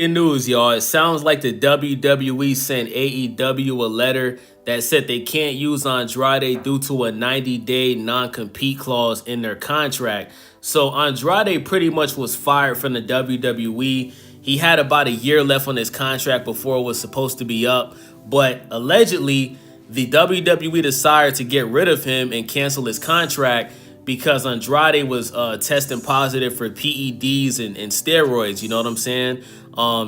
In news, y'all, it sounds like the WWE sent AEW a letter that said they can't use Andrade due to a 90-day non-compete clause in their contract. So Andrade pretty much was fired from the WWE. He had about a year left on his contract before it was supposed to be up. But allegedly, the WWE decided to get rid of him and cancel his contract because Andrade was testing positive for PEDs and steroids. You know what I'm saying?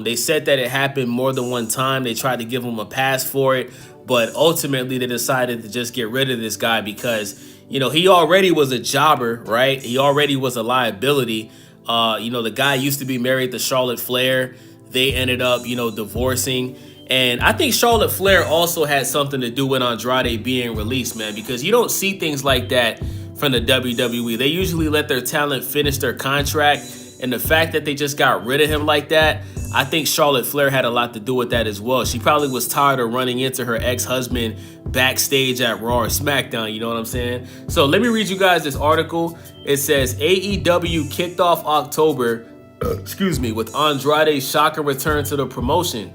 They said that it happened more than one time. They tried to give him a pass for it, but ultimately they decided to just get rid of this guy because, you know, he already was a jobber, right? He already was a liability. The guy used to be married to Charlotte Flair. They ended up, divorcing. And I think Charlotte Flair also had something to do with Andrade being released, man, because you don't see things like that from the WWE. They usually let their talent finish their contract. And the fact that they just got rid of him like that, I think Charlotte Flair had a lot to do with that as well. She probably was tired of running into her ex-husband backstage at Raw or SmackDown, you know what I'm saying? So let me read you guys this article. It says AEW kicked off October, with Andrade's shocking return to the promotion.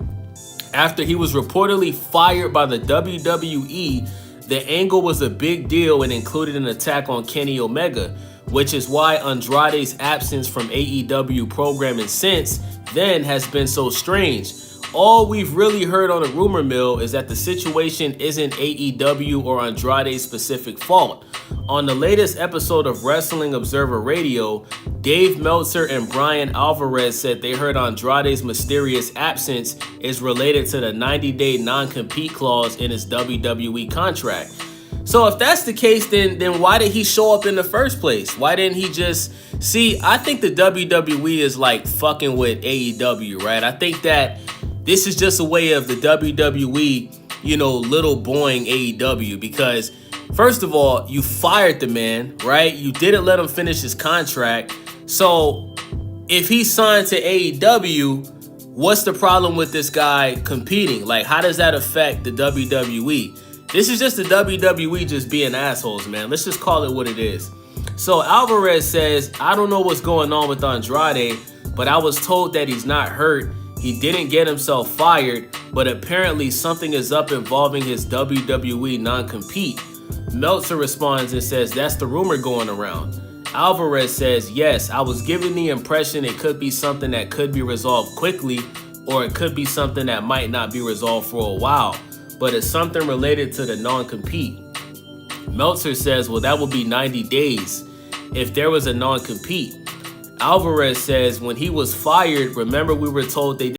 After he was reportedly fired by the WWE, the angle was a big deal and included an attack on Kenny Omega, which is why Andrade's absence from AEW programming since then has been so strange. All we've really heard on the rumor mill is that the situation isn't AEW or Andrade's specific fault. On the latest episode of Wrestling Observer Radio, Dave Meltzer and Brian Alvarez said they heard Andrade's mysterious absence is related to the 90-day non-compete clause in his WWE contract. So if that's the case, then why did he show up in the first place? Why didn't he just... See, I think the WWE is like fucking with AEW, right? I think that this is just a way of the WWE, little boying AEW because, first of all, you fired the man, right? You didn't let him finish his contract. So if he signed to AEW, what's the problem with this guy competing? Like, how does that affect the WWE? This is just the WWE just being assholes, man. Let's just call it what it is. So Alvarez says, I don't know what's going on with Andrade, but I was told that he's not hurt. He didn't get himself fired, but apparently something is up involving his WWE non-compete. Meltzer responds and says, that's the rumor going around. Alvarez says, yes, I was given the impression it could be something that could be resolved quickly, or it could be something that might not be resolved for a while, but it's something related to the non-compete. Meltzer says, well, that would be 90 days if there was a non-compete. Alvarez says, when he was fired, remember we were told they